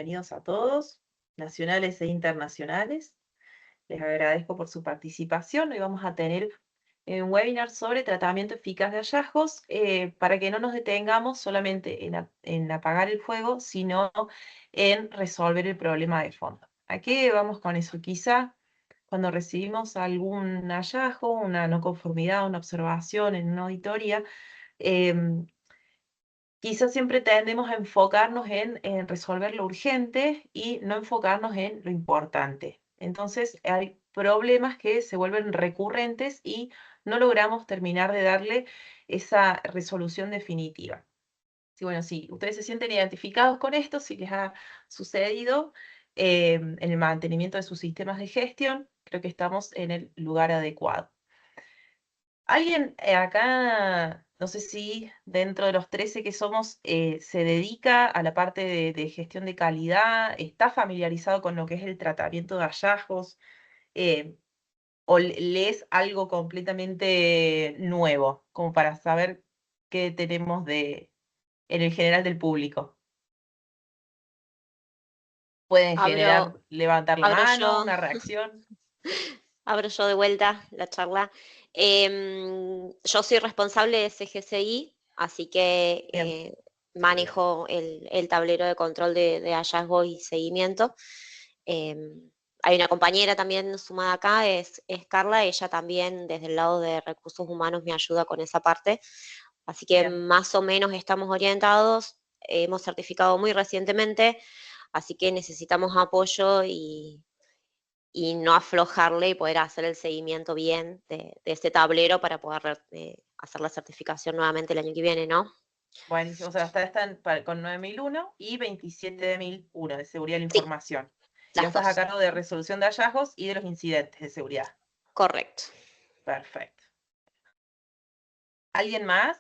Bienvenidos a todos, nacionales e internacionales. Les agradezco por su participación. Hoy vamos a tener un webinar sobre tratamiento eficaz de hallazgos para que no nos detengamos solamente en apagar el fuego, sino en resolver el problema de fondo. ¿A qué vamos con eso? Quizá cuando recibimos algún hallazgo, una no conformidad, una observación en una auditoría, em, quizás siempre tendemos a enfocarnos en resolver lo urgente y no enfocarnos en lo importante. Entonces hay problemas que se vuelven recurrentes y no logramos terminar de darle esa resolución definitiva. Sí, bueno, si ustedes se sienten identificados con esto, si les ha sucedido en el mantenimiento de sus sistemas de gestión, creo que estamos en el lugar adecuado. ¿Alguien acá, no sé si dentro de los 13 que somos, se dedica a la parte de gestión de calidad, está familiarizado con lo que es el tratamiento de hallazgos, eh, o le es algo completamente nuevo, como para saber qué tenemos en el general del público? Pueden Abro, generar, levantar la abro mano, yo, una reacción. abro yo de vuelta la charla. Yo soy responsable de CGCI, así que Bien, manejo el tablero de control de hallazgo y seguimiento. Hay una compañera también sumada acá, es Carla, ella también desde el lado de recursos humanos me ayuda con esa parte. Así que bien. más o menos estamos orientados, hemos certificado muy recientemente, así que necesitamos apoyo y no aflojarle y poder hacer el seguimiento bien de este tablero para poder hacer la certificación nuevamente el año que viene, ¿no? Buenísimo, o sea, están con 9001 y 27001 de seguridad de la Sí, información. Y vos las estás a dos. cargo de resolución de hallazgos y de los incidentes de seguridad. Correcto. Perfecto. ¿Alguien más?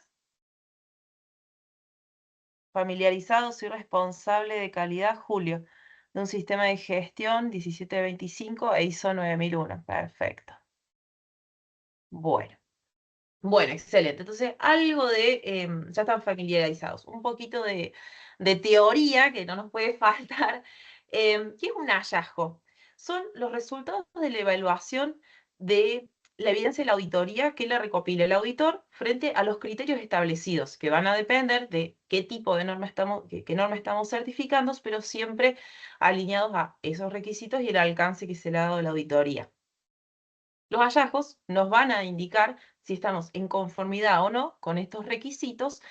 Familiarizado, soy responsable de calidad, Julio, de un sistema de gestión 1725 e ISO 9001. Perfecto. Bueno. Bueno, excelente. Entonces, algo ya están familiarizados, un poquito de teoría que no nos puede faltar. ¿Qué es un hallazgo? Son los resultados de la evaluación de la evidencia de la auditoría que la recopila el auditor frente a los criterios establecidos, que van a depender de qué tipo de norma qué norma estamos certificando, pero siempre alineados a esos requisitos y el alcance que se le ha dado a la auditoría. Los hallazgos nos van a indicar si estamos en conformidad o no con estos requisitos,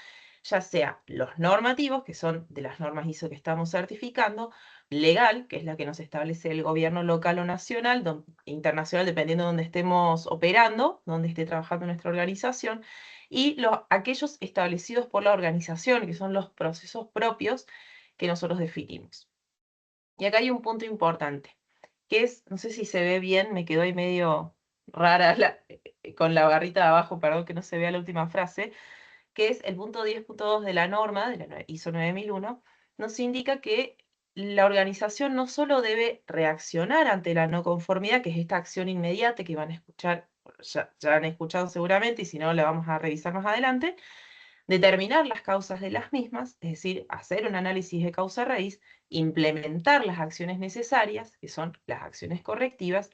ya sea los normativos, que son de las normas ISO que estamos certificando, legal, que es la que nos establece el gobierno local o nacional, internacional, dependiendo de donde estemos operando, donde esté trabajando nuestra organización, y aquellos establecidos por la organización, que son los procesos propios que nosotros definimos. Y acá hay un punto importante, que es, no sé si se ve bien, me quedó ahí medio rara con la barrita de abajo, perdón que no se vea la última frase, que es el punto 10.2 de la norma, de la ISO 9001, nos indica que la organización no solo debe reaccionar ante la no conformidad, que es esta acción inmediata que van a escuchar, ya han escuchado seguramente, y si no, la vamos a revisar más adelante, determinar las causas de las mismas, es decir, hacer un análisis de causa-raíz, implementar las acciones necesarias, que son las acciones correctivas,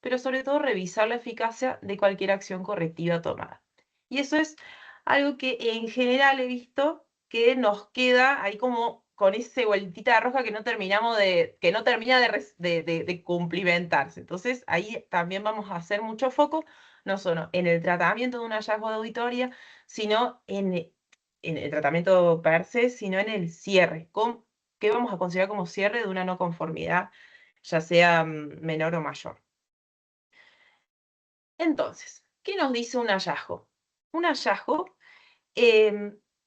pero sobre todo revisar la eficacia de cualquier acción correctiva tomada. Y eso es algo que en general he visto que nos queda ahí como con esa vueltita roja que no terminamos que no termina de cumplimentarse. Entonces ahí también vamos a hacer mucho foco, no solo en el tratamiento de un hallazgo de auditoría, sino en el tratamiento per se, sino en el cierre, qué vamos a considerar como cierre de una no conformidad, ya sea menor o mayor. Entonces, ¿qué nos dice un hallazgo? Un hallazgo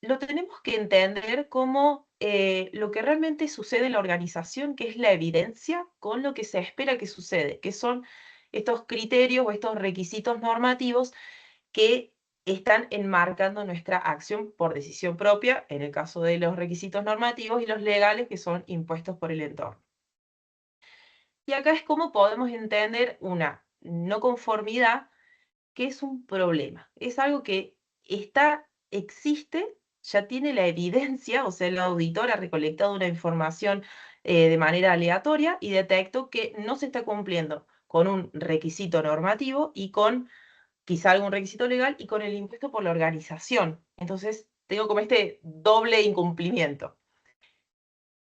lo tenemos que entender como lo que realmente sucede en la organización, que es la evidencia con lo que se espera que sucede, que son estos criterios o estos requisitos normativos que están enmarcando nuestra acción por decisión propia, en el caso de los requisitos normativos, y los legales que son impuestos por el entorno. Y acá es cómo podemos entender una no conformidad que es un problema. Es algo que existe, ya tiene la evidencia, o sea, el auditor ha recolectado una información de manera aleatoria y detecto que no se está cumpliendo con un requisito normativo y con quizá algún requisito legal y con el impuesto por la organización. Entonces, tengo como este doble incumplimiento.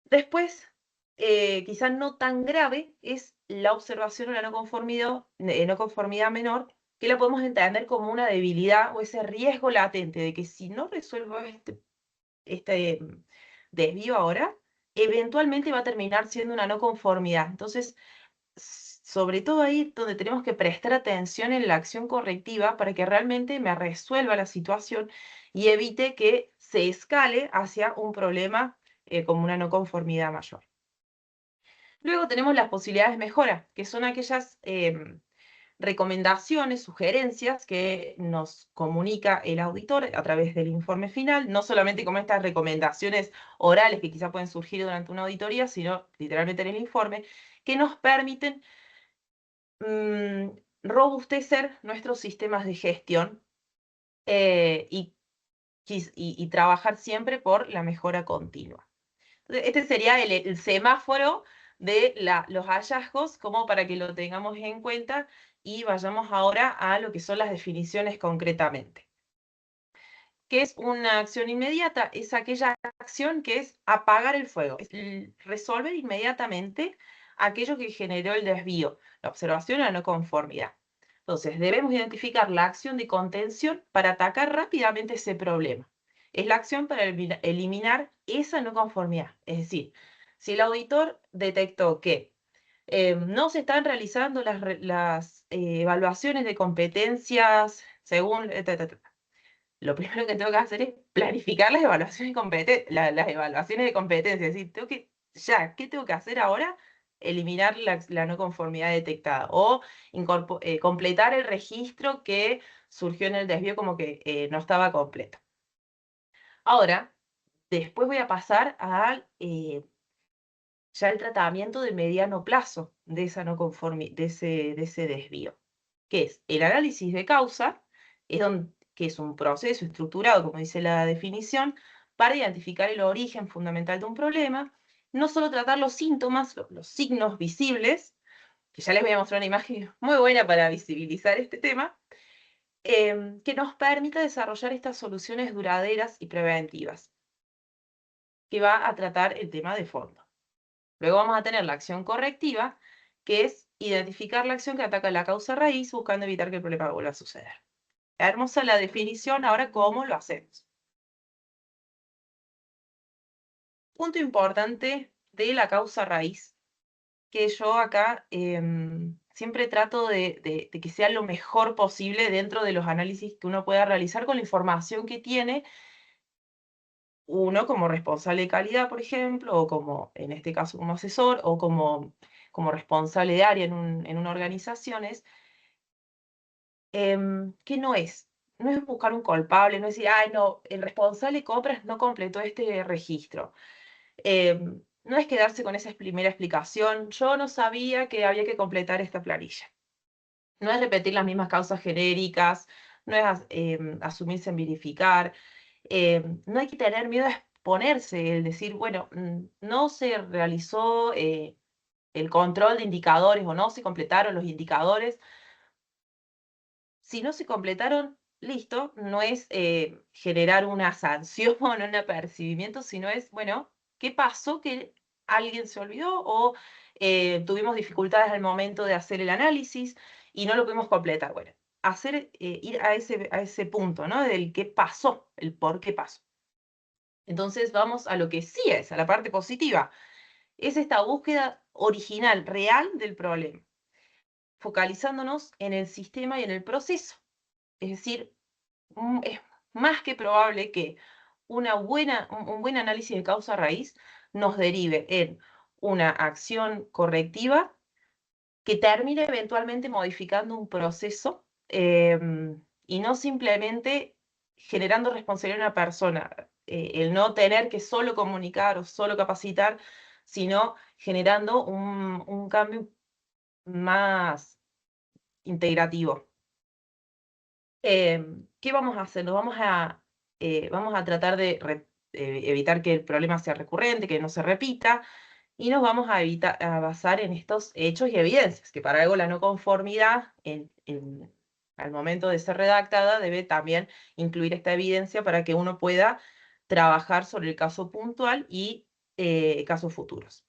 Después, quizá no tan grave, es la observación o la no conformidad menor, que la podemos entender como una debilidad o ese riesgo latente de que si no resuelvo este desvío ahora, eventualmente va a terminar siendo una no conformidad. Entonces, sobre todo ahí donde tenemos que prestar atención en la acción correctiva para que realmente me resuelva la situación y evite que se escale hacia un problema como una no conformidad mayor. Luego tenemos las posibilidades de mejora, que son aquellas recomendaciones, sugerencias que nos comunica el auditor a través del informe final, no solamente como estas recomendaciones orales que quizá pueden surgir durante una auditoría, sino literalmente en el informe, que nos permiten robustecer nuestros sistemas de gestión y trabajar siempre por la mejora continua. Entonces, este sería el semáforo de los hallazgos, como para que lo tengamos en cuenta y vayamos ahora a lo que son las definiciones concretamente. ¿Qué es una acción inmediata? Es aquella acción que es apagar el fuego, es resolver inmediatamente aquello que generó el desvío, la observación o la no conformidad. Entonces, debemos identificar la acción de contención para atacar rápidamente ese problema. Es la acción para eliminar esa no conformidad. Es decir, si el auditor detectó que no se están realizando las evaluaciones de competencias según lo primero que tengo que hacer es planificar las evaluaciones las evaluaciones de competencia. Es decir, ¿qué tengo que hacer ahora? Eliminar la no conformidad detectada o completar el registro que surgió en el desvío como que no estaba completo. Ahora, después voy a pasar al ya el tratamiento de mediano plazo de esa no de ese desvío, que es el análisis de causa, que es un proceso estructurado, como dice la definición, para identificar el origen fundamental de un problema, no solo tratar los síntomas, los signos visibles, que ya les voy a mostrar una imagen muy buena para visibilizar este tema, que nos permita desarrollar estas soluciones duraderas y preventivas, que va a tratar el tema de fondo. Luego vamos a tener la acción correctiva, que es identificar la acción que ataca la causa raíz, buscando evitar que el problema vuelva a suceder. Hermosa la definición, ahora ¿cómo lo hacemos? Punto importante de la causa raíz, que yo acá siempre trato de que sea lo mejor posible dentro de los análisis que uno pueda realizar con la información que tiene uno como responsable de calidad, por ejemplo, o como, en este caso, como asesor, o como responsable de área en una organización, es ¿qué no es? No es buscar un culpable, no es decir, ay, no, el responsable de compras no completó este registro. No es quedarse con esa primera explicación, yo no sabía que había que completar esta planilla. No es repetir las mismas causas genéricas, no es asumirse en verificar, no hay que tener miedo a exponerse, el decir, bueno, no se realizó el control de indicadores o no se completaron los indicadores. Si no se completaron, listo, no es generar una sanción o un apercibimiento, sino es, bueno, ¿qué pasó que alguien se olvidó o tuvimos dificultades al momento de hacer el análisis y no lo pudimos completar? Bueno, ir a ese punto, ¿no? Del qué pasó, el por qué pasó. Entonces vamos a lo que sí es, a la parte positiva. Es esta búsqueda original, real del problema, focalizándonos en el sistema y en el proceso. Es decir, es más que probable que un buen análisis de causa raíz nos derive en una acción correctiva que termine eventualmente modificando un proceso y no simplemente generando responsabilidad en una persona. El no tener que solo comunicar o solo capacitar, sino generando un cambio más integrativo. ¿Qué vamos a hacer? Vamos a tratar de evitar que el problema sea recurrente, que no se repita. y nos vamos a basar en estos hechos y evidencias, que para algo la no conformidad al momento de ser redactada debe también incluir esta evidencia para que uno pueda trabajar sobre el caso puntual y casos futuros.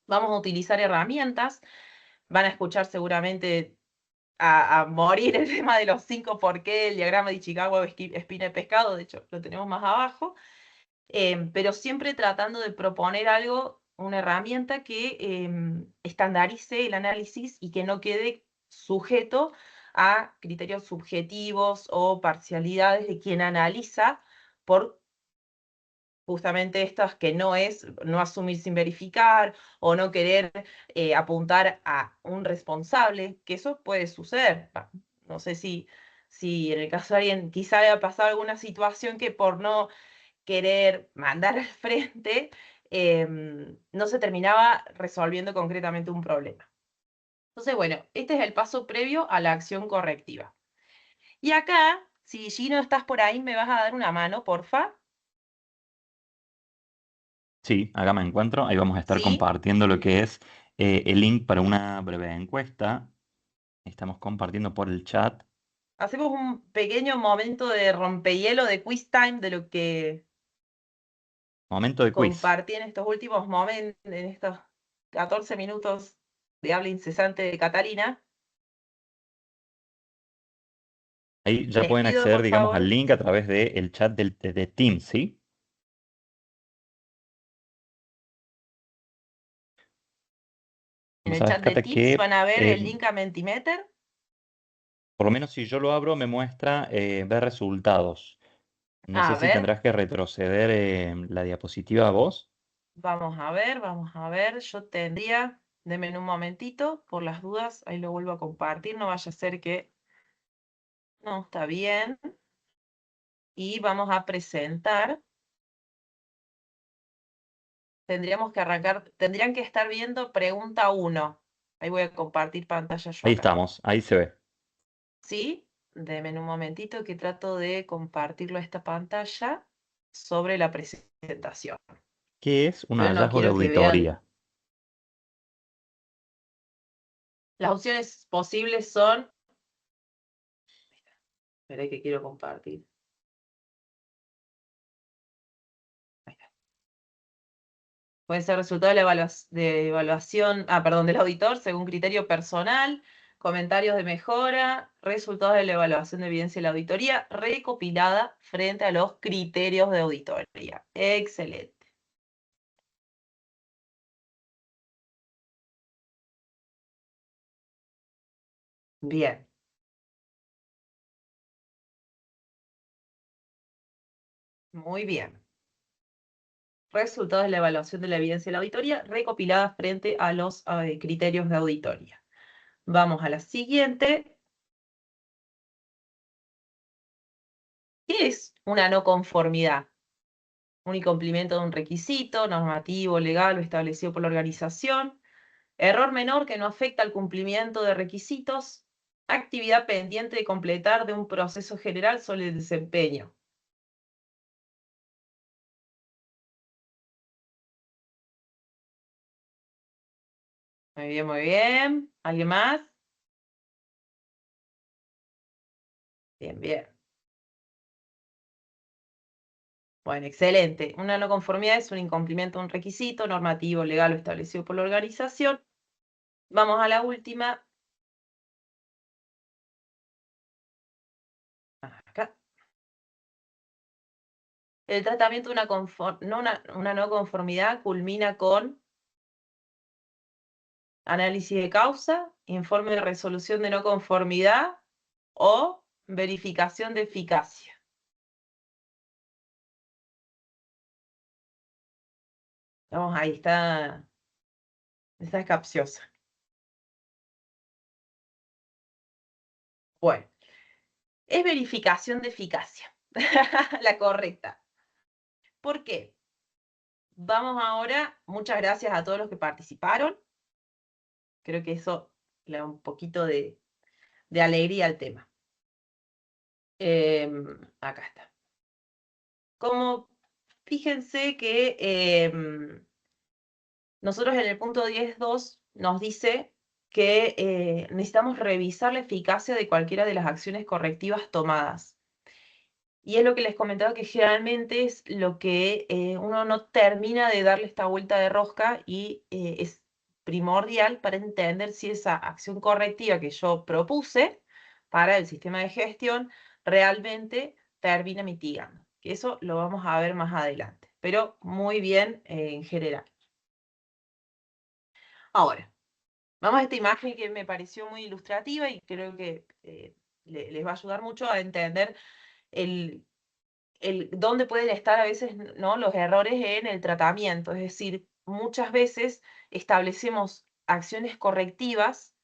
Vamos a utilizar herramientas, van a escuchar seguramente a morir el tema de los 5 por qué, el diagrama de Ichikawa, espina de pescado, de hecho lo tenemos más abajo, pero siempre tratando de proponer algo, una herramienta que estandarice el análisis y que no quede sujeto a criterios subjetivos o parcialidades de quien analiza por justamente estas que no es no asumir sin verificar o no querer apuntar a un responsable, que eso puede suceder. No sé si en el caso de alguien quizá le ha pasado alguna situación que por no querer mandar al frente no se terminaba resolviendo concretamente un problema. Entonces, bueno, este es el paso previo a la acción correctiva. Y acá, si Gino estás por ahí, me vas a dar una mano, porfa. Sí, acá me encuentro. Ahí vamos a estar ¿Sí? compartiendo lo que es el link para una breve encuesta. Estamos compartiendo por el chat. Hacemos un pequeño momento de rompehielo, de quiz time, de lo que Momento de quiz. compartí en estos últimos momentos, en estos 14 minutos de habla incesante de Catalina. Ahí ya Les pueden pido, acceder, por digamos, al favor, link a través del chat de Teams, ¿sí? en Vos el sabés, chat de Cata, Teams que van a ver el link a Mentimeter. por lo menos si yo lo abro, me muestra ver resultados. No sé A si ver, tendrás que retroceder la diapositiva a vos. vamos a ver, vamos a ver. Yo tendría, denme en un momentito, por las dudas, ahí lo vuelvo a compartir, no vaya a ser que no está bien. Y vamos a presentar. Tendríamos que arrancar, tendrían que estar viendo pregunta 1. Ahí voy a compartir pantalla yo Ahí acá. estamos, ahí se ve. ¿Sí? Denme en un momentito que trato de compartirlo a esta pantalla sobre la presentación. ¿Qué es un Pero no hallazgo de quiero que vean. auditoría? Las opciones posibles son. Espera que quiero compartir. Ahí está. Puede ser resultado de la evaluación, perdón, del auditor según criterio personal, comentarios de mejora, resultados de la evaluación de evidencia de la auditoría, recopilada frente a los criterios de auditoría. Excelente. Bien. Muy bien. Resultados de la evaluación de la evidencia de la auditoría, recopilada frente a los criterios de auditoría. Vamos a la siguiente. ¿Qué es una no conformidad? Un incumplimiento de un requisito normativo, legal o establecido por la organización, error menor que no afecta al cumplimiento de requisitos, actividad pendiente de completar de un proceso general sobre el desempeño. Muy bien, muy bien. ¿Alguien más? Bien, bien. Bueno, excelente. Una no conformidad es un incumplimiento de un requisito normativo, legal o establecido por la organización. Vamos a la última. Acá. El tratamiento de una no conformidad culmina con análisis de causa, informe de resolución de no conformidad o verificación de eficacia. Vamos, ahí está. Esta es capciosa. Bueno, es verificación de eficacia. La correcta. ¿Por qué? Vamos ahora, muchas gracias a todos los que participaron. Creo que eso le da un poquito de alegría al tema. Acá está. Como fíjense que nosotros en el punto 10.2 nos dice que necesitamos revisar la eficacia de cualquiera de las acciones correctivas tomadas. Y es lo que les comentaba, que generalmente es lo que uno no termina de darle esta vuelta de rosca y es primordial para entender si esa acción correctiva que yo propuse para el sistema de gestión realmente termina mitigando. Que eso lo vamos a ver más adelante, pero muy bien en general. Ahora, vamos a esta imagen que me pareció muy ilustrativa y creo que les va a ayudar mucho a entender dónde pueden estar a veces, ¿no?, los errores en el tratamiento. Es decir, muchas veces establecemos acciones correctivas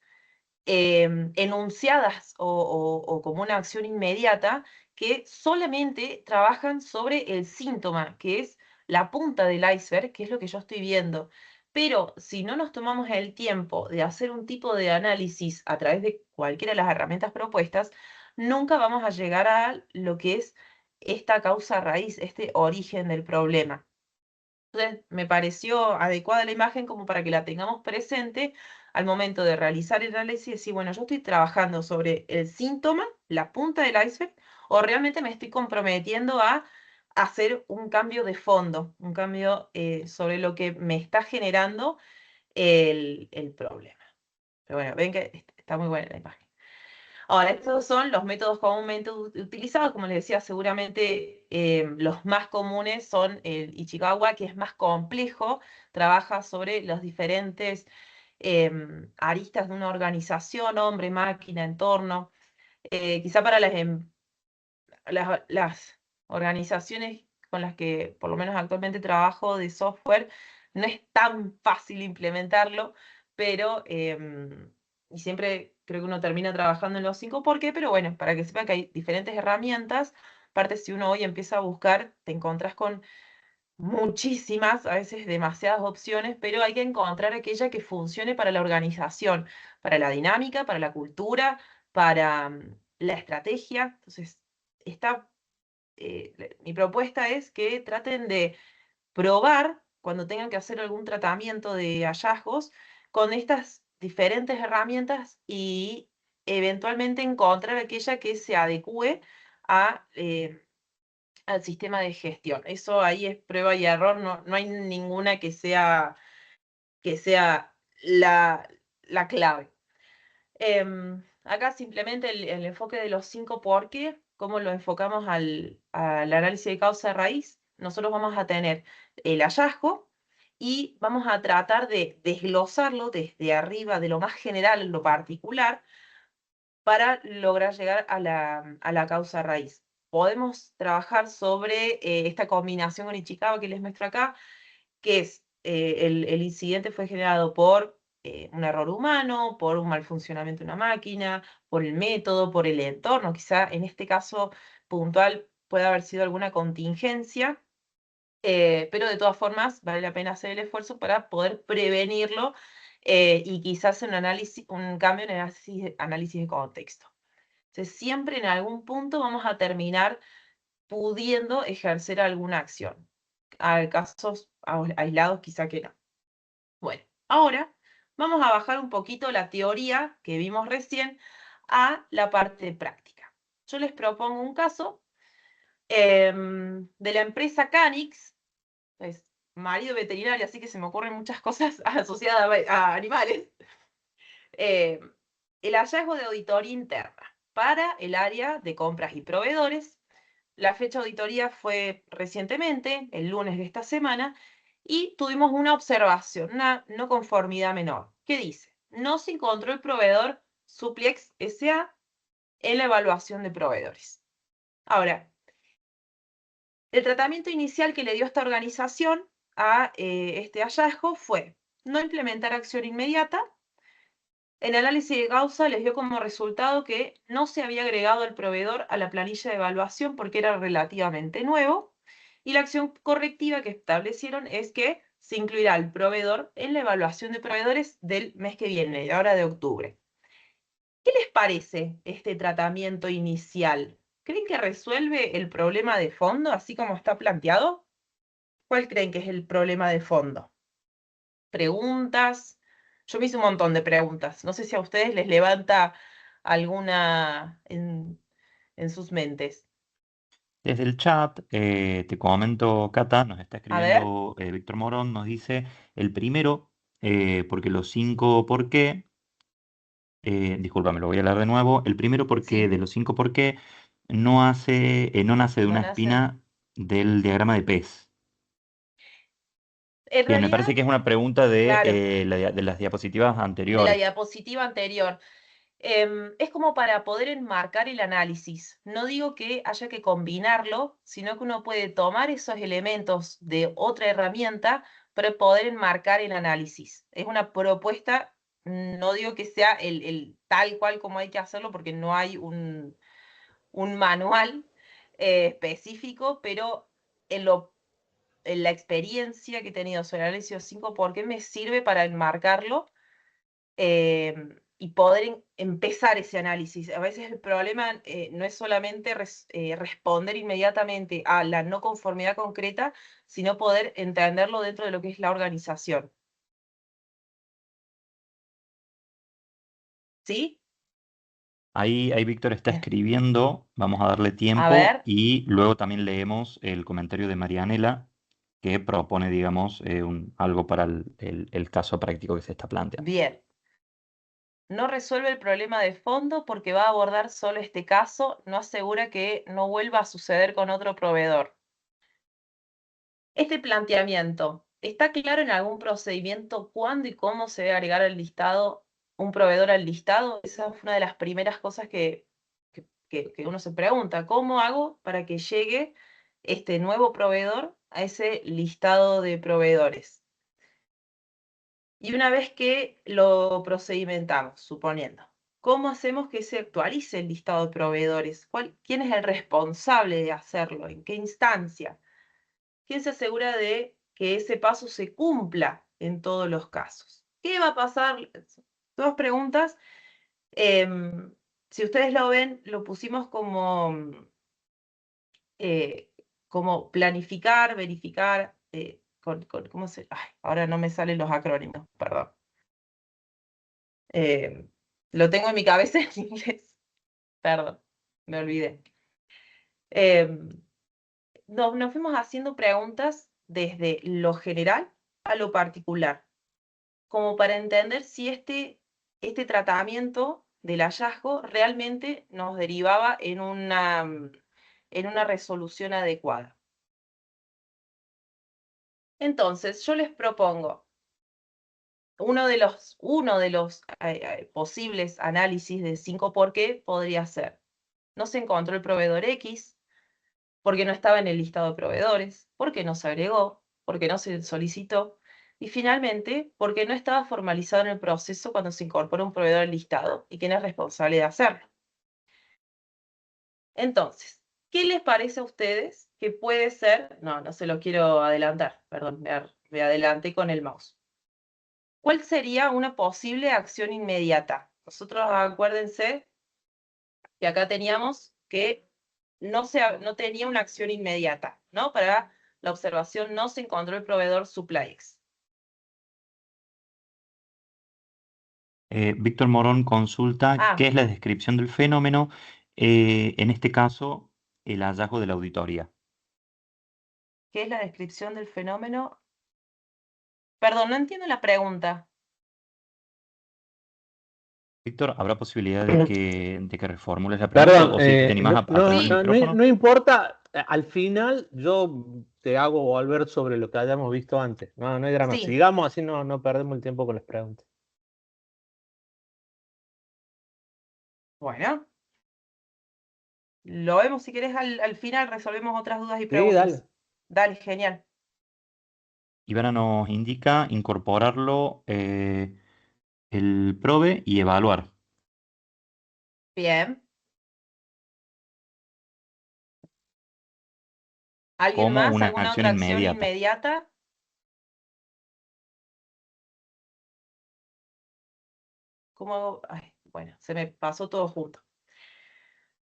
enunciadas o como una acción inmediata que solamente trabajan sobre el síntoma, que es la punta del iceberg, que es lo que yo estoy viendo. Pero si no nos tomamos el tiempo de hacer un tipo de análisis a través de cualquiera de las herramientas propuestas, nunca vamos a llegar a lo que es esta causa raíz, este origen del problema. Entonces, me pareció adecuada la imagen como para que la tengamos presente al momento de realizar el análisis y decir, bueno, yo estoy trabajando sobre el síntoma, la punta del iceberg, o realmente me estoy comprometiendo a hacer un cambio de fondo, un cambio sobre lo que me está generando el problema. Pero bueno, ven que está muy buena la imagen. Ahora, estos son los métodos comúnmente utilizados. Como les decía, seguramente los más comunes son el Ichikawa, que es más complejo, trabaja sobre los diferentes aristas de una organización, hombre, máquina, entorno. Quizá para las organizaciones con las que por lo menos actualmente trabajo de software, no es tan fácil implementarlo, pero y siempre creo que uno termina trabajando en los 5 ¿por qué? Pero bueno, para que sepa que hay diferentes herramientas. Aparte, si uno hoy empieza a buscar, te encontrás con muchísimas, a veces demasiadas opciones, pero hay que encontrar aquella que funcione para la organización, para la dinámica, para la cultura, para la estrategia. Entonces, mi propuesta es que traten de probar cuando tengan que hacer algún tratamiento de hallazgos con estas diferentes herramientas y eventualmente encontrar aquella que se adecue a, al sistema de gestión. Eso ahí es prueba y error, no hay ninguna que sea la clave. Acá simplemente el enfoque de los 5 por qué, cómo lo enfocamos al análisis de causa raíz. Nosotros vamos a tener el hallazgo y vamos a tratar de desglosarlo desde arriba, de lo más general en lo particular, para lograr llegar a la causa raíz. Podemos trabajar sobre esta combinación con Ichikawa que les muestro acá, que es el incidente fue generado por un error humano, por un mal funcionamiento de una máquina, por el método, por el entorno. Quizá en este caso puntual puede haber sido alguna contingencia, pero de todas formas vale la pena hacer el esfuerzo para poder prevenirlo y quizás un cambio en el análisis de contexto. Entonces, siempre en algún punto vamos a terminar pudiendo ejercer alguna acción. Hay casos aislados quizá que no. Bueno, ahora vamos a bajar un poquito la teoría que vimos recién a la parte práctica. Yo les propongo un caso de la empresa Canix, es marido veterinario, así que se me ocurren muchas cosas asociadas a animales. El hallazgo de auditoría interna para el área de compras y proveedores. La fecha de auditoría fue recientemente, el lunes de esta semana, y tuvimos una observación, una no conformidad menor. ¿Qué dice? No se encontró el proveedor Suplex S.A. en la evaluación de proveedores. Ahora, el tratamiento inicial que le dio esta organización a este hallazgo fue no implementar acción inmediata. El análisis de causa les dio como resultado que no se había agregado el proveedor a la planilla de evaluación porque era relativamente nuevo, y la acción correctiva que establecieron es que se incluirá el proveedor en la evaluación de proveedores del mes que viene, ahora de octubre. ¿Qué les parece este tratamiento inicial? ¿Creen que resuelve el problema de fondo así como está planteado? ¿Cuál creen que es el problema de fondo? preguntas. Yo me hice un montón de preguntas. No sé si a ustedes les levanta alguna en sus mentes. Desde el chat, te comento, Cata, nos está A ver, escribiendo Víctor Morón, nos dice el primero, porque los 5 por qué, discúlpame, lo voy a leer de nuevo. El primero porque sí, de los 5 por qué no nace de no una nace. espina del diagrama de Pez. En Bien, me realidad, parece que es una pregunta claro, de las diapositivas de la anteriores. diapositiva anterior. Es como para poder enmarcar el análisis. No digo que haya que combinarlo, sino que uno puede tomar esos elementos de otra herramienta para poder enmarcar el análisis. Es una propuesta, no digo que sea el tal cual como hay que hacerlo, porque no hay un manual específico, pero en la experiencia que he tenido sobre el análisis 5, ¿por qué me sirve para enmarcarlo? Y poder empezar ese análisis? A veces el problema no es solamente responder inmediatamente a la no conformidad concreta, sino poder entenderlo dentro de lo que es la organización. ¿Sí? Ahí Víctor está escribiendo, vamos a darle A tiempo ver, y luego también leemos el comentario de Marianela que propone, digamos, algo para el caso práctico que se está planteando. bien. No resuelve el problema de fondo porque va a abordar solo este caso, no asegura que no vuelva a suceder con otro proveedor. Este planteamiento, ¿está claro en algún procedimiento cuándo y cómo se debe agregar al listado un proveedor al listado? Esa fue una de las primeras cosas que uno se pregunta. ¿Cómo hago para que llegue este nuevo proveedor a ese listado de proveedores? Y una vez que lo procedimentamos, suponiendo, ¿cómo hacemos que se actualice el listado de proveedores? ¿Quién es el responsable de hacerlo? ¿En qué instancia? ¿Quién se asegura de que ese paso se cumpla en todos los casos? ¿Qué va a pasar? Dos preguntas. Si ustedes lo ven, lo pusimos eh, como planificar, verificar, ¿cómo se? Ay, ahora no me salen los acrónimos, perdón. Eh, lo tengo en mi cabeza en inglés, perdón, me olvidé. Nos fuimos haciendo preguntas desde lo general a lo particular, como para entender si este tratamiento del hallazgo realmente nos derivaba en una resolución adecuada. Entonces, yo les propongo uno de los posibles análisis de 5 por qué podría ser: no se encontró el proveedor X, porque no estaba en el listado de proveedores, porque no se agregó, porque no se solicitó, y finalmente, porque no estaba formalizado en el proceso cuando se incorpora un proveedor al listado y quién es responsable de hacerlo. Entonces, ¿qué les parece a ustedes que puede ser? No, no se lo quiero adelantar, perdón, me adelanté con el mouse. ¿Cuál sería una posible acción inmediata? Nosotros, acuérdense que acá teníamos que no tenía una acción inmediata, ¿no? Para la observación no se encontró el proveedor SupplyX. Víctor Morón consulta qué Ah, es la descripción del fenómeno, en este caso, el hallazgo de la auditoría. ¿qué es la descripción del fenómeno? Perdón, no entiendo la pregunta. Víctor, ¿habrá posibilidad de que reformules la pregunta Perdón, o si te animás a prender el Sí, micrófono? no importa. Al final yo te hago volver sobre lo que hayamos visto antes. No hay drama. sí. Sigamos así, no perdemos el tiempo con las preguntas. Bueno, lo vemos si querés al final, resolvemos otras dudas y Sí, preguntas. dale. Dale, genial. Ivana nos indica incorporarlo, el prove y evaluar Bien. ¿Alguien como más? una ¿Alguna acción otra acción inmediata. inmediata? ¿Cómo hago? Ay, bueno, se me pasó todo junto.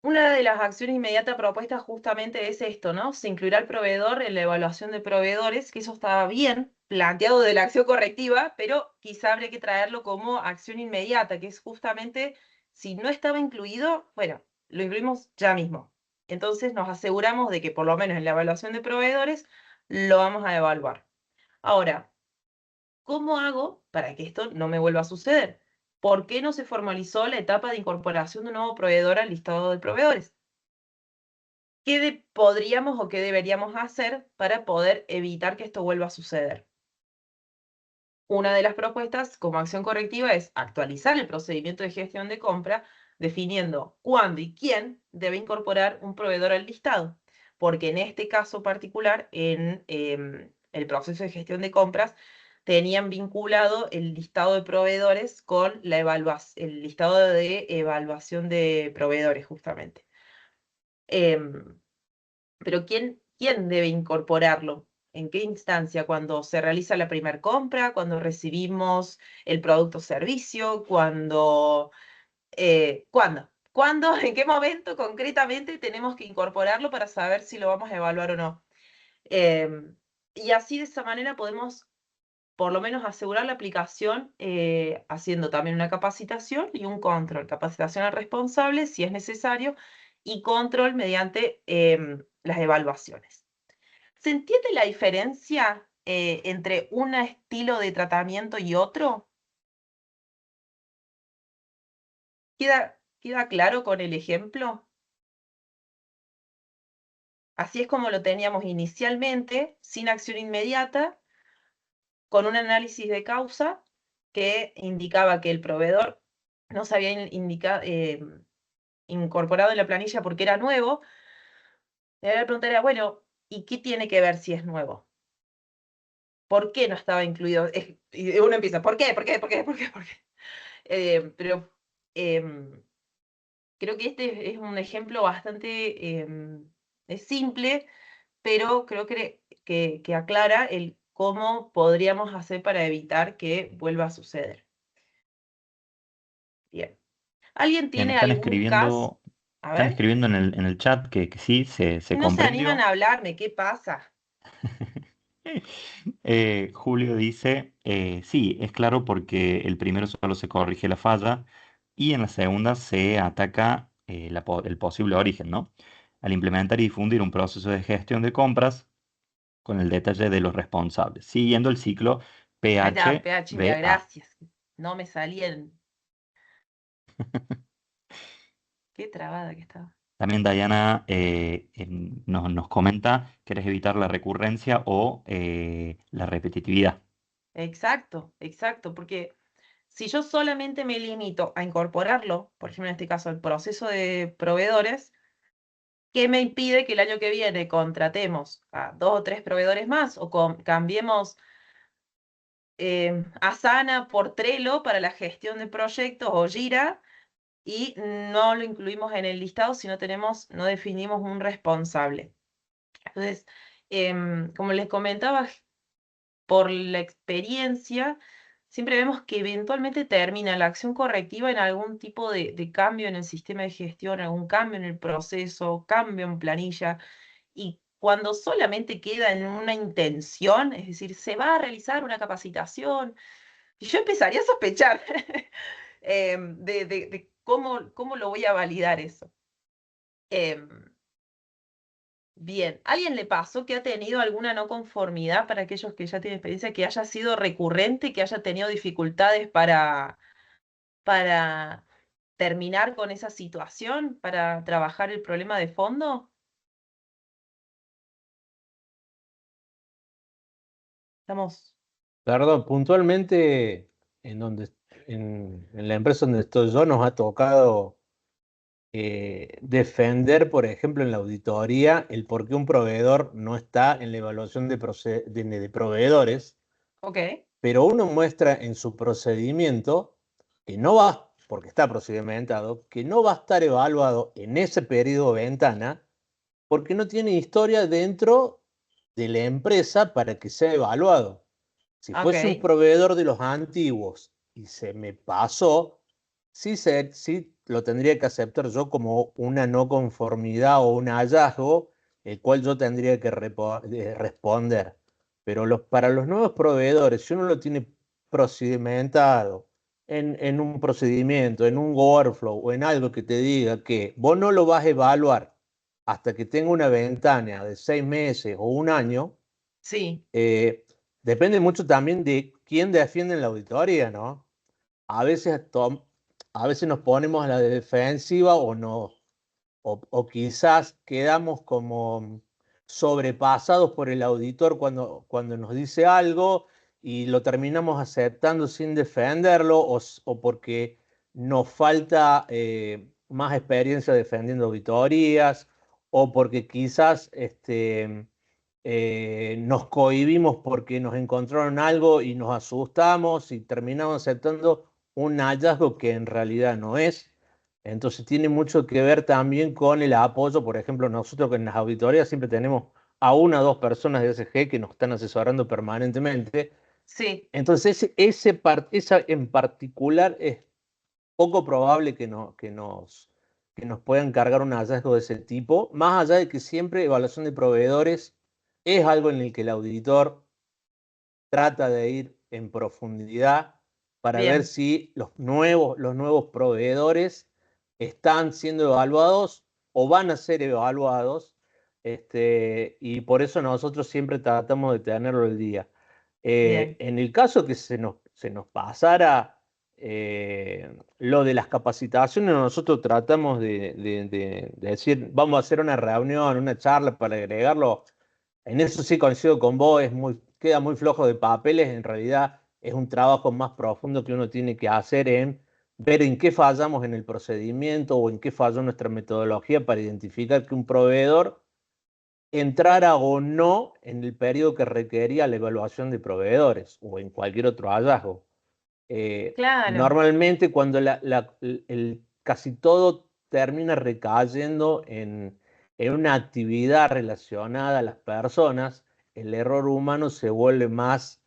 Una de las acciones inmediatas propuestas justamente es esto, ¿no? Se incluirá el proveedor en la evaluación de proveedores, que eso está bien planteado de la acción correctiva, pero quizá habría que traerlo como acción inmediata, que es justamente, si no estaba incluido, bueno, lo incluimos ya mismo. Entonces nos aseguramos de que por lo menos en la evaluación de proveedores lo vamos a evaluar. Ahora, ¿cómo hago para que esto no me vuelva a suceder? ¿Por qué no se formalizó la etapa de incorporación de un nuevo proveedor al listado de proveedores? ¿Qué podríamos o qué deberíamos hacer para poder evitar que esto vuelva a suceder? Una de las propuestas como acción correctiva es actualizar el procedimiento de gestión de compra, definiendo cuándo y quién debe incorporar un proveedor al listado. Porque en este caso particular, en el proceso de gestión de compras, tenían vinculado el listado de proveedores con el listado de evaluación de proveedores, justamente. Pero ¿quién debe incorporarlo? ¿En qué instancia? ¿Cuando se realiza la primera compra? ¿Cuando recibimos el producto o servicio? ¿Cuándo? ¿Cuándo? ¿En qué momento concretamente tenemos que incorporarlo para saber si lo vamos a evaluar o no? Y así de esa manera podemos por lo menos asegurar la aplicación haciendo también una capacitación y un control. Capacitación al responsable si es necesario y control mediante las evaluaciones. ¿Se entiende la diferencia entre un estilo de tratamiento y otro? ¿Queda claro con el ejemplo? Así es como lo teníamos inicialmente, sin acción inmediata, con un análisis de causa que indicaba que el proveedor no se había incorporado en la planilla porque era nuevo. Y ahora la pregunta era, bueno, ¿y qué tiene que ver si es nuevo? ¿Por qué no estaba incluido? Y uno empieza, ¿por qué? ¿Por qué? ¿Por qué? ¿Por qué? ¿Por qué? Pero creo que este es un ejemplo bastante simple, pero creo que aclara el cómo podríamos hacer para evitar que vuelva a suceder. Bien. ¿Alguien Bien, tiene algún caso? A están ver, escribiendo en el chat que sí, se no se animan comprendió. a hablarme, ¿qué pasa? Julio dice, sí, es claro porque el primero solo se corrige la falla y en la segunda se ataca el posible origen, ¿no? Al implementar y difundir un proceso de gestión de compras con el detalle de los responsables, siguiendo el ciclo Ahí está, PH, mira, PHBA. gracias. No me salían. Qué trabada que estaba. También Diana nos comenta, ¿querés evitar la recurrencia o la repetitividad? Exacto, exacto, porque si yo solamente me limito a incorporarlo, por ejemplo, en este caso, al proceso de proveedores, ¿qué me impide que el año que viene contratemos a 2 o 3 proveedores más o cambiemos Asana por Trello para la gestión de proyectos o Jira y no lo incluimos en el listado si no definimos un responsable? Entonces, como les comentaba, por la experiencia, siempre vemos que eventualmente termina la acción correctiva en algún tipo de cambio en el sistema de gestión, algún cambio en el proceso, cambio en planilla, y cuando solamente queda en una intención, es decir, se va a realizar una capacitación, yo empezaría a sospechar de cómo lo voy a validar eso. Bien, ¿alguien le pasó que ha tenido alguna no conformidad para aquellos que ya tienen experiencia, que haya sido recurrente, que haya tenido dificultades para terminar con esa situación, para trabajar el problema de fondo? Estamos. Perdón, puntualmente en la empresa donde estoy yo nos ha tocado defender, por ejemplo, en la auditoría, el por qué un proveedor no está en la evaluación de proveedores, Ok, pero uno muestra en su procedimiento que no va, porque está procedimentado, que no va a estar evaluado en ese periodo de ventana porque no tiene historia dentro de la empresa para que sea evaluado. Si fuese un ok. proveedor de los antiguos y se me pasó, sí lo tendría que aceptar yo como una no conformidad o un hallazgo, el cual yo tendría que responder. Pero para los nuevos proveedores, si uno lo tiene procedimentado en un procedimiento, en un workflow o en algo que te diga que vos no lo vas a evaluar hasta que tenga una ventana de 6 meses o un año, Sí, depende mucho también de quién defiende en la auditoría, ¿no? A veces, a veces nos ponemos a la defensiva o no, o quizás quedamos como sobrepasados por el auditor cuando nos dice algo y lo terminamos aceptando sin defenderlo o porque nos falta más experiencia defendiendo auditorías o porque quizás nos cohibimos porque nos encontraron algo y nos asustamos y terminamos aceptando un hallazgo que en realidad no es. Entonces tiene mucho que ver también con el apoyo. Por ejemplo, nosotros en las auditorías siempre tenemos a una o dos personas de SG que nos están asesorando permanentemente. sí, Entonces esa en particular es poco probable que nos puedan cargar un hallazgo de ese tipo, más allá de que siempre evaluación de proveedores es algo en el que el auditor trata de ir en profundidad para ver bien, si los nuevos proveedores están siendo evaluados o van a ser evaluados, y por eso nosotros siempre tratamos de tenerlo al día. bien, En el caso que se nos pasara lo de las capacitaciones, nosotros tratamos de decir, vamos a hacer una reunión, una charla para agregarlo. En eso sí coincido con vos, queda muy flojo de papeles, en realidad es un trabajo más profundo que uno tiene que hacer en ver en qué fallamos en el procedimiento o en qué falló nuestra metodología para identificar que un proveedor entrara o no en el periodo que requería la evaluación de proveedores o en cualquier otro hallazgo. claro, Normalmente cuando casi todo termina recayendo en una actividad relacionada a las personas, el error humano se vuelve más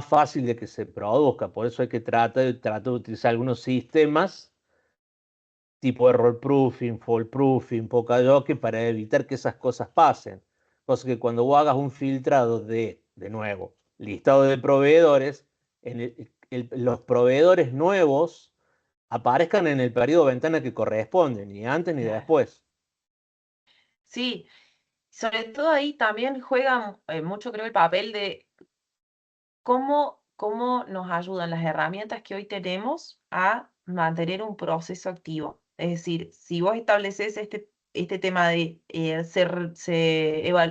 fácil de que se produzca. Por eso hay que tratar de utilizar algunos sistemas tipo error proofing, fault proofing, Pokadoke para evitar que esas cosas pasen. Cosa que cuando vos hagas un filtrado de nuevo, listado de proveedores, los proveedores nuevos aparezcan en el periodo de ventana que corresponde, ni antes ni claro. después. Sí, sobre todo ahí también juega mucho, creo, el papel de cómo nos ayudan las herramientas que hoy tenemos a mantener un proceso activo. Es decir, si vos estableces este tema de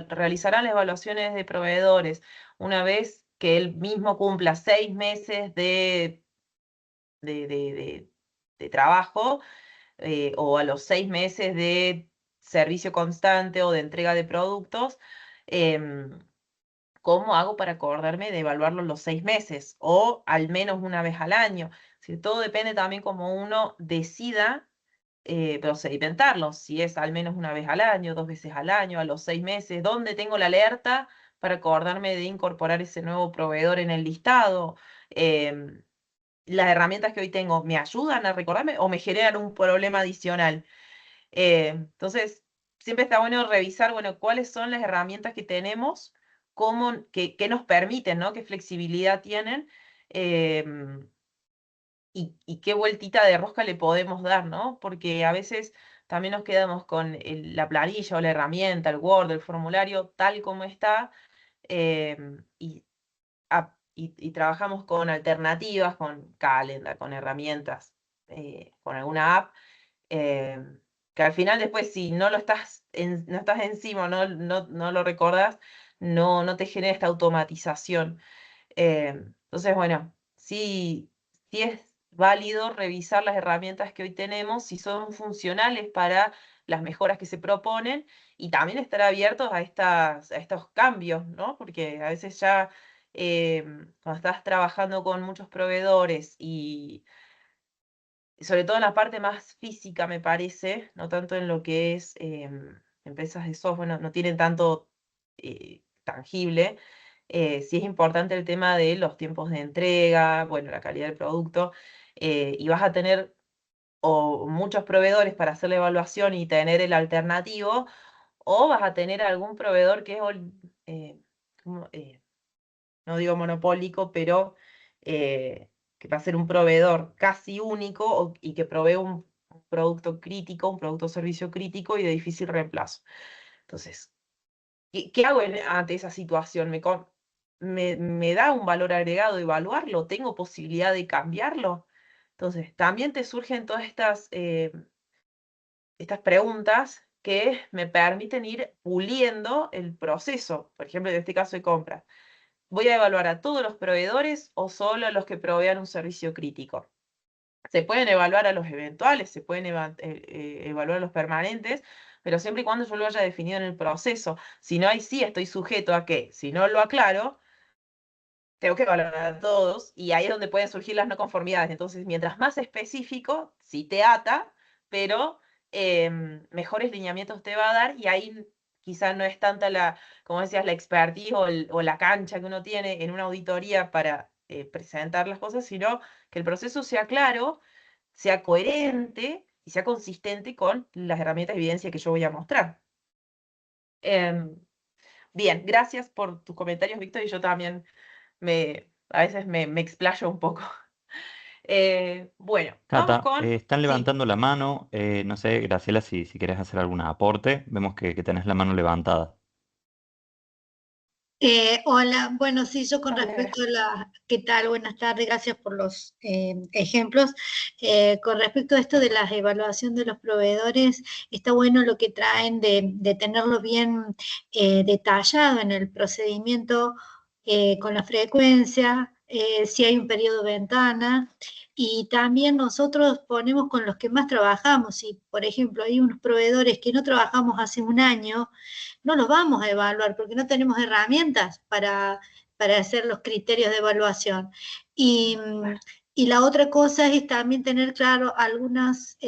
realizarán las evaluaciones de proveedores una vez que él mismo cumpla 6 meses de, de- de- de trabajo, o a los 6 meses de servicio constante o de entrega de productos, em, ¿cómo hago para acordarme de evaluarlo los 6 meses o al menos una vez al año? Si todo depende también cómo uno decida procedimentarlo, si es al menos una vez al año, 2 veces al año, a los 6 meses, ¿dónde tengo la alerta para acordarme de incorporar ese nuevo proveedor en el listado? Em, las herramientas que hoy tengo me ayudan a recordarme o me generan un problema adicional. Entonces, siempre está bueno revisar, bueno, cuáles son las herramientas que tenemos, qué nos permiten, ¿no? Qué flexibilidad tienen, em, y qué vueltita de rosca le podemos dar, ¿no? Porque a veces también nos quedamos con la planilla o la herramienta, el Word, el formulario, tal como está, y trabajamos con alternativas, con Calendar, con herramientas, con alguna app, eh, que al final después si no lo estás, no estás encima, o no lo recordás, no te genera esta automatización. Entonces, bueno, sí es válido revisar las herramientas que hoy tenemos, si son funcionales para las mejoras que se proponen, y también estar abiertos a estos cambios, ¿no? Porque a veces ya cuando estás trabajando con muchos proveedores y sobre todo en la parte más física, me parece, no tanto en lo que es empresas de software, no tienen tanto tangible. Sí es importante el tema de los tiempos de entrega, bueno, la calidad del producto, y vas a tener o muchos proveedores para hacer la evaluación y tener el alternativo, o vas a tener algún proveedor que es, como, no digo monopólico, pero que va a ser un proveedor casi único y que provee un producto crítico, un producto o servicio crítico y de difícil reemplazo. Entonces, ¿qué hago ante esa situación? ¿Me da un valor agregado evaluarlo? ¿Tengo posibilidad de cambiarlo? Entonces, también te surgen todas estas preguntas que me permiten ir puliendo el proceso. Por ejemplo, en este caso de compra. ¿Voy a evaluar a todos los proveedores o solo a los que provean un servicio crítico? Se pueden evaluar a los eventuales, se pueden evaluar a los permanentes, pero siempre y cuando yo lo haya definido en el proceso. Si no, ahí sí estoy sujeto a que, si no lo aclaro, tengo que evaluar a todos y ahí es donde pueden surgir las no conformidades. Entonces, mientras más específico, sí te ata, pero mejores lineamientos te va a dar y ahí quizás no es tanta como decías, la expertise o la cancha que uno tiene en una auditoría para presentar las cosas, sino que el proceso sea claro, sea coherente y sea consistente con las herramientas de evidencia que yo voy a mostrar. Bien, gracias por tus comentarios, Víctor, y yo también a veces me explayo un poco. Bueno, vamos Cata, con... están Sí, levantando la mano. No sé, Graciela, si querés hacer algún aporte. Vemos que tenés la mano levantada. Hola, bueno, sí, yo con hola, respecto a gracias. ¿qué tal? Buenas tardes, gracias por los ejemplos. Con respecto a esto de la evaluación de los proveedores, está bueno lo que traen de tenerlo bien detallado en el procedimiento, con la frecuencia, si hay un periodo ventana, y también nosotros ponemos con los que más trabajamos. Si, por ejemplo, hay unos proveedores que no trabajamos hace un año, no los vamos a evaluar porque no tenemos herramientas para hacer los criterios de evaluación. Y, y la otra cosa es también tener claro algunos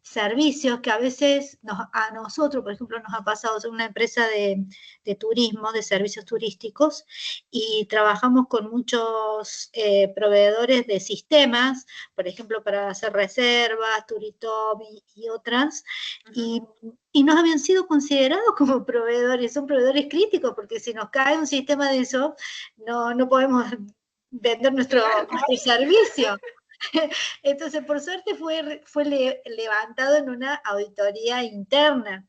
servicios que a veces a nosotros, por ejemplo, nos ha pasado en una empresa de turismo, de servicios turísticos, y trabajamos con muchos proveedores de sistemas, por ejemplo, para hacer reservas, Turitop y otras, y no habían sido considerados como proveedores, son proveedores críticos, porque si nos cae un sistema de eso, no podemos vender nuestro servicio. Entonces, por suerte fue levantado en una auditoría interna.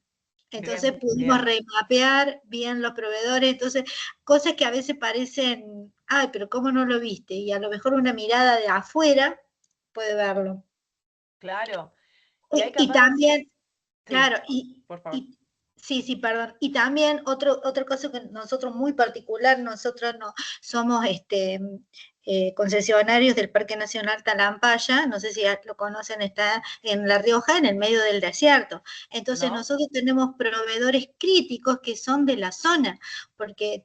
Entonces Bien, pudimos bien. remapear bien los proveedores, entonces cosas que a veces parecen, ay, pero ¿cómo no lo viste? Y a lo mejor una mirada de afuera puede verlo. Claro. Y hay Y capaz veces... también, Sí, claro, por favor. sí, perdón. Y también otra cosa que nosotros muy particular, nosotros no somos concesionarios del Parque Nacional Talampaya, no sé si lo conocen, está en La Rioja, en el medio del desierto. Entonces ¿No? nosotros tenemos proveedores críticos que son de la zona, porque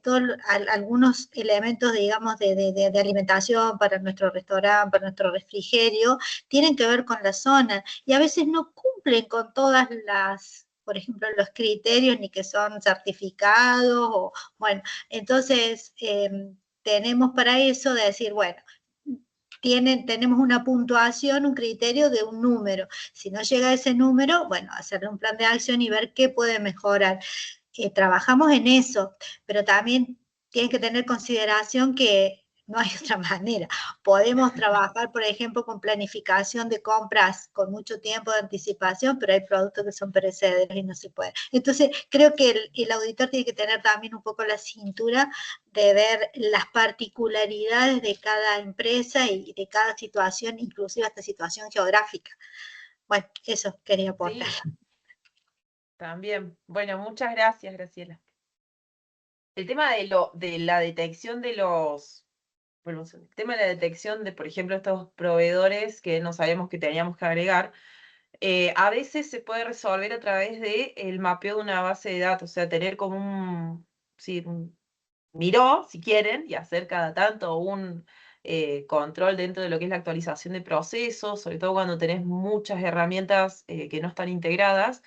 algunos elementos, digamos, de alimentación para nuestro restaurante, para nuestro refrigerio, tienen que ver con la zona y a veces no cumplen con todas por ejemplo, los criterios ni que son certificados, o bueno, entonces tenemos para eso de decir, bueno, tenemos una puntuación, un criterio de un número. Si no llega a ese número, bueno, hacerle un plan de acción y ver qué puede mejorar. Trabajamos en eso, pero también tienen que tener consideración que no hay otra manera. Podemos trabajar, por ejemplo, con planificación de compras con mucho tiempo de anticipación, pero hay productos que son perecederos y no se puede. Entonces, creo que el auditor tiene que tener también un poco la cintura de ver las particularidades de cada empresa y de cada situación, inclusive hasta situación geográfica. Bueno, eso quería aportar. Sí, también. Bueno, muchas gracias, Graciela. El tema de la detección de bueno, el tema de la detección de, por ejemplo, estos proveedores que no sabíamos que teníamos que agregar, a veces se puede resolver a través del mapeo de una base de datos, o sea, tener como sí, un miró, si quieren, y hacer cada tanto un control dentro de lo que es la actualización de procesos, sobre todo cuando tenés muchas herramientas que no están integradas,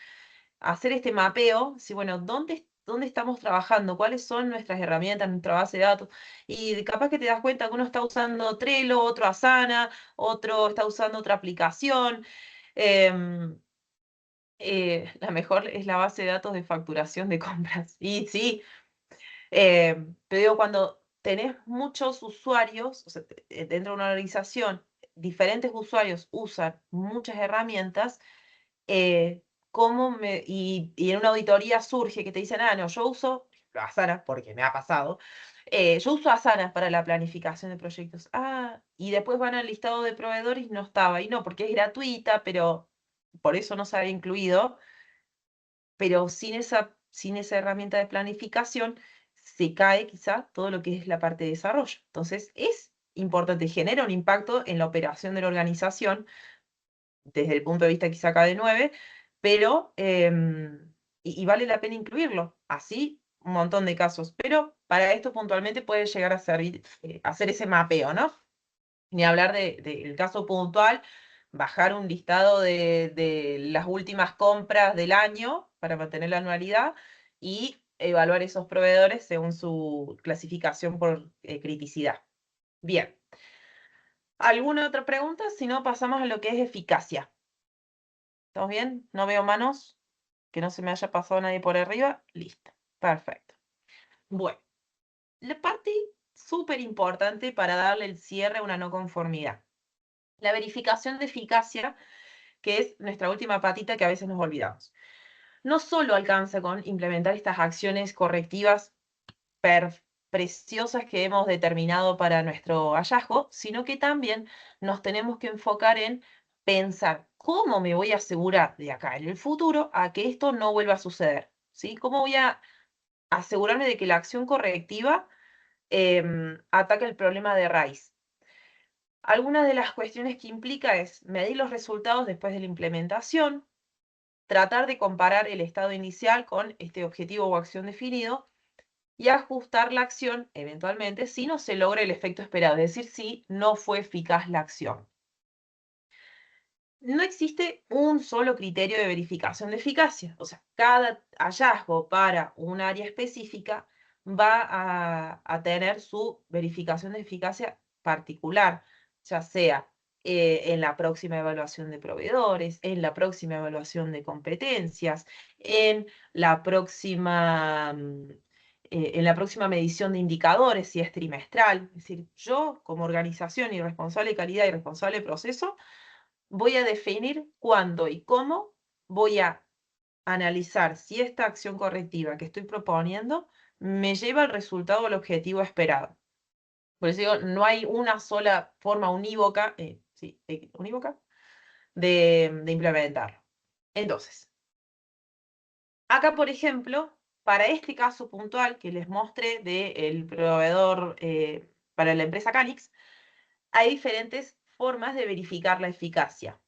hacer este mapeo, si bueno, ¿dónde estamos trabajando? ¿Cuáles son nuestras herramientas, nuestra base de datos? Y capaz que te das cuenta que uno está usando Trello, otro Asana, otro está usando otra aplicación. Em, la mejor es la base de datos de facturación de compras. Y sí, pero digo, cuando tenés muchos usuarios, o sea, dentro de una organización, diferentes usuarios usan muchas herramientas, y en una auditoría surge que te dicen, no, yo uso Asana, porque me ha pasado, yo uso Asana para la planificación de proyectos. Y después van al listado de proveedores y no estaba. Y no, porque es gratuita, pero por eso no se había incluido. Pero sin esa herramienta de planificación se cae quizá todo lo que es la parte de desarrollo. Entonces es importante, genera un impacto en la operación de la organización, desde el punto de vista quizá acá de 9, pero y vale la pena incluirlo. Así, un montón de casos. Pero para esto puntualmente puede llegar a servir hacer ese mapeo, ¿no? Ni hablar del caso puntual, bajar un listado de las últimas compras del año para mantener la anualidad y evaluar esos proveedores según su clasificación por criticidad. Bien. ¿Alguna otra pregunta? Si no, pasamos a lo que es eficacia. ¿Estamos bien? No veo manos. Que no se me haya pasado nadie por arriba. Listo. Perfecto. Bueno, la parte súper importante para darle el cierre a una no conformidad. La verificación de eficacia, que es nuestra última patita que a veces nos olvidamos. No solo alcanza con implementar estas acciones correctivas preciosas que hemos determinado para nuestro hallazgo, sino que también nos tenemos que enfocar en pensar cómo me voy a asegurar de acá en el futuro a que esto no vuelva a suceder, ¿sí? ¿Cómo voy a asegurarme de que la acción correctiva ataque el problema de raíz? Algunas de las cuestiones que implica es medir los resultados después de la implementación, tratar de comparar el estado inicial con este objetivo o acción definido y ajustar la acción, eventualmente, si no se logra el efecto esperado, es decir, si no fue eficaz la acción. No existe un solo criterio de verificación de eficacia, o sea, cada hallazgo para un área específica va a tener su verificación de eficacia particular, ya sea en la próxima evaluación de proveedores, en la próxima evaluación de competencias, en la próxima medición de indicadores, si es trimestral. Es decir, yo como organización y responsable de calidad y responsable de proceso, voy a definir cuándo y cómo voy a analizar si esta acción correctiva que estoy proponiendo me lleva al resultado o al objetivo esperado. Por eso digo, no hay una sola forma unívoca, unívoca de implementarlo. Entonces, acá, por ejemplo, para este caso puntual que les mostré del proveedor para la empresa Calix, hay diferentes formas de verificar la eficacia.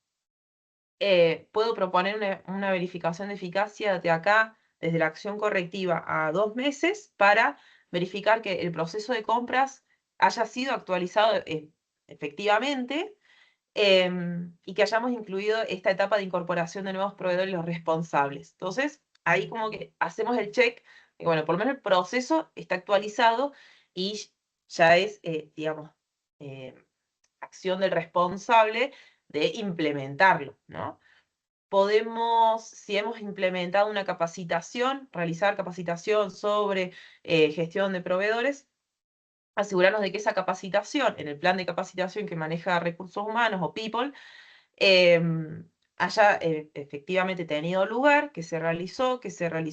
Puedo proponer una verificación de eficacia de acá, desde la acción correctiva a 2 meses, para verificar que el proceso de compras haya sido actualizado efectivamente, y que hayamos incluido esta etapa de incorporación de nuevos proveedores los responsables. Entonces, ahí como que hacemos el check, y bueno, por lo menos el proceso está actualizado y ya es, digamos, acción del responsable de implementarlo, ¿no? Podemos, si hemos implementado una capacitación, realizar capacitación sobre gestión de proveedores, asegurarnos de que esa capacitación, en el plan de capacitación que maneja recursos humanos o people, haya efectivamente tenido lugar, que se realizó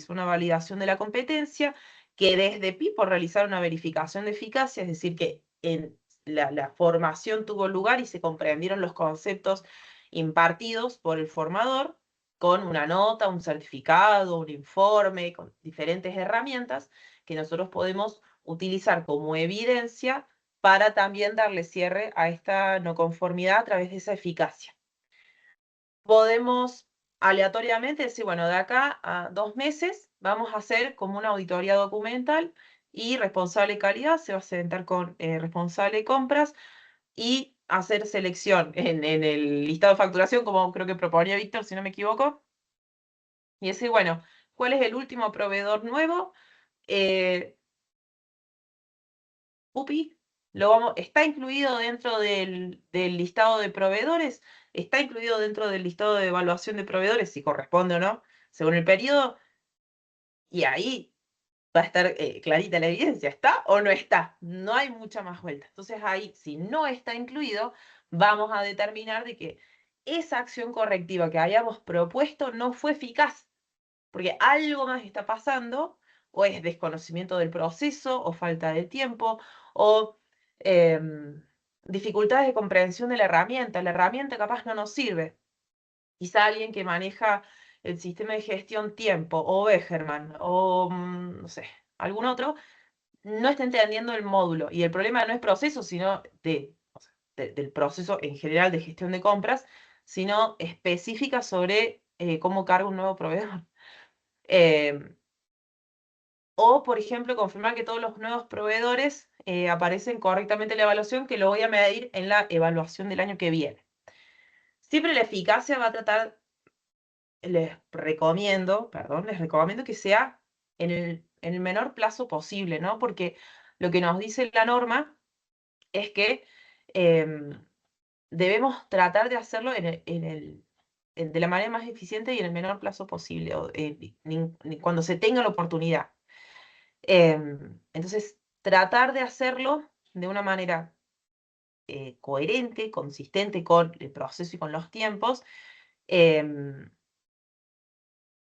una validación de la competencia, que desde people realizar una verificación de eficacia, es decir, que en la formación tuvo lugar y se comprendieron los conceptos impartidos por el formador, con una nota, un certificado, un informe, con diferentes herramientas que nosotros podemos utilizar como evidencia para también darle cierre a esta no conformidad a través de esa eficacia. Podemos aleatoriamente decir, bueno, de acá a 2 meses vamos a hacer como una auditoría documental y responsable de calidad se va a sentar con responsable de compras y hacer selección en el listado de facturación, como creo que proponía Víctor, si no me equivoco, y decir, bueno, ¿cuál es el último proveedor nuevo? UPI, ¿Está incluido dentro del listado de proveedores? ¿Está incluido dentro del listado de evaluación de proveedores? Si corresponde o no, según el periodo. Y ahí va a estar clarita la evidencia, ¿está o no está? No hay mucha más vuelta. Entonces ahí, si no está incluido, vamos a determinar de que esa acción correctiva que habíamos propuesto no fue eficaz, porque algo más está pasando, o es desconocimiento del proceso, o falta de tiempo, o dificultades de comprensión de la herramienta capaz no nos sirve. Quizá alguien que maneja el sistema de gestión tiempo, o Begerman, o no sé, algún otro, no está entendiendo el módulo. Y el problema no es proceso, sino o sea, del proceso en general de gestión de compras, sino específica sobre cómo carga un nuevo proveedor. O, por ejemplo, confirmar que todos los nuevos proveedores aparecen correctamente en la evaluación, que lo voy a medir en la evaluación del año que viene. Siempre la eficacia va a tratar, les recomiendo que sea en el menor plazo posible, ¿no? Porque lo que nos dice la norma es que debemos tratar de hacerlo de la manera más eficiente y en el menor plazo posible, o, cuando se tenga la oportunidad. Entonces, tratar de hacerlo de una manera coherente, consistente con el proceso y con los tiempos,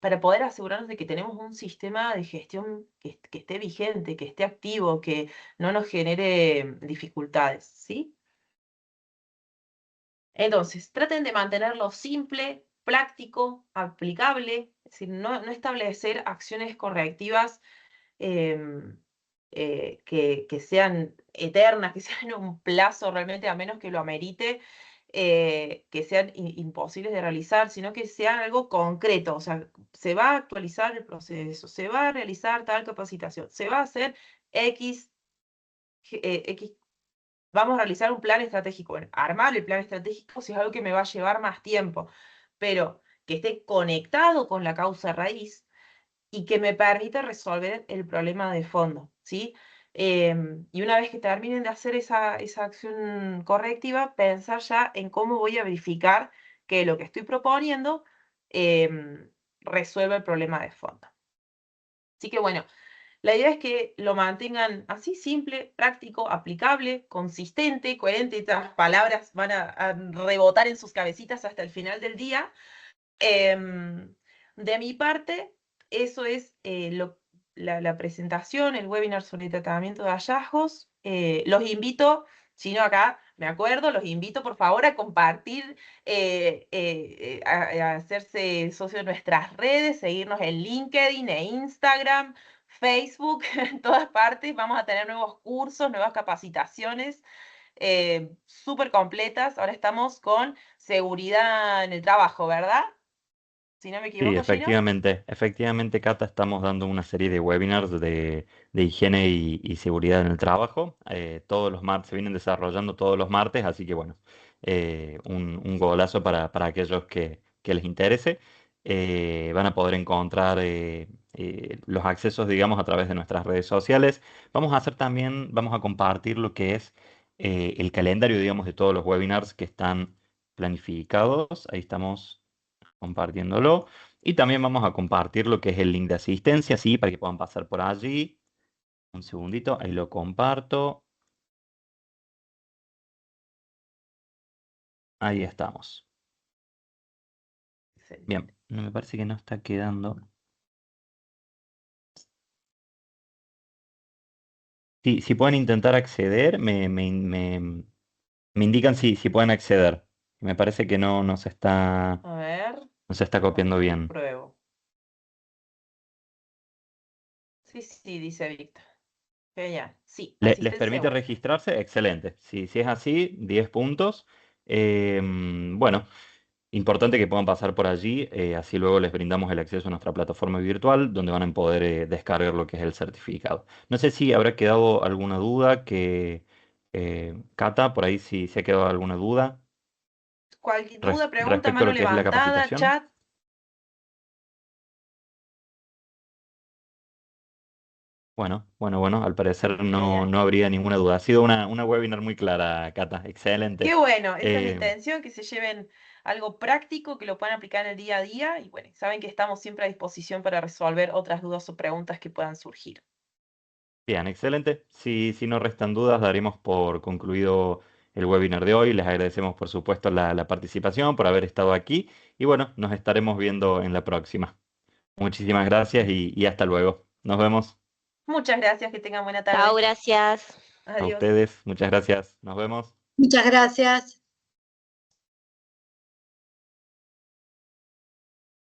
para poder asegurarnos de que tenemos un sistema de gestión que esté vigente, que esté activo, que no nos genere dificultades, ¿sí? Entonces, traten de mantenerlo simple, práctico, aplicable, es decir, no establecer acciones correctivas que sean eternas, que sean un plazo realmente, a menos que lo amerite, que sean imposibles de realizar, sino que sean algo concreto. O sea, se va a actualizar el proceso, se va a realizar tal capacitación, se va a hacer X, vamos a realizar un plan estratégico. Bueno, armar el plan estratégico si es algo que me va a llevar más tiempo, pero que esté conectado con la causa raíz y que me permita resolver el problema de fondo, ¿sí? Y una vez que terminen de hacer esa acción correctiva, pensar ya en cómo voy a verificar que lo que estoy proponiendo resuelva el problema de fondo. Así que bueno, la idea es que lo mantengan así, simple, práctico, aplicable, consistente, coherente. Estas palabras van a rebotar en sus cabecitas hasta el final del día. De mi parte, eso es la presentación, el webinar sobre tratamiento de hallazgos. Los invito, si no acá me acuerdo, los invito por favor a compartir, a hacerse socio de nuestras redes, seguirnos en LinkedIn e Instagram, Facebook, en todas partes. Vamos a tener nuevos cursos, nuevas capacitaciones súper completas. Ahora estamos con seguridad en el trabajo, ¿verdad? Si no me Sí, equivoco, Gino. efectivamente, Cata, estamos dando una serie de webinars de higiene y seguridad en el trabajo. Todos los martes, se vienen desarrollando todos los martes, así que bueno, un golazo para aquellos que les interese. Van a poder encontrar los accesos, digamos, a través de nuestras redes sociales. Vamos a compartir lo que es el calendario, digamos, de todos los webinars que están planificados. Ahí estamos compartiéndolo. Y también vamos a compartir lo que es el link de asistencia, sí, para que puedan pasar por allí. Un segundito, ahí lo comparto. Ahí estamos. Excelente. Bien, no me parece que no está quedando. Sí, si pueden intentar acceder, me indican si pueden acceder. Me parece que no A ver, no se está copiando bien. pruebo. Sí, sí, dice Víctor. Genial. Sí, ¿Les asistencia permite web. registrarse? Excelente. Si es así, 10 puntos. Bueno. Importante que puedan pasar por allí, así luego les brindamos el acceso a nuestra plataforma virtual donde van a poder descargar lo que es el certificado. No sé si habrá quedado alguna duda Cata, por ahí si se ha quedado alguna duda Cualquier duda, pregunta, respecto a mano lo que es la levantada, capacitación. chat. Bueno, al parecer Genial. no habría ninguna duda. Ha sido una webinar muy clara, Cata, Qué excelente. bueno, esa es la Eh, intención, que se lleven algo práctico, que lo puedan aplicar en el día a día y bueno, saben que estamos siempre a disposición para resolver otras dudas o preguntas que puedan surgir. Bien, excelente. Si no restan dudas, daremos por concluido el webinar de hoy. Les agradecemos, por supuesto, la participación, por haber estado aquí. Y bueno, nos estaremos viendo en la próxima. Muchísimas gracias y hasta luego. Nos vemos. Muchas gracias, que tengan buena Chao, tarde. gracias. A Adiós. ustedes, muchas gracias. Nos vemos. Muchas gracias.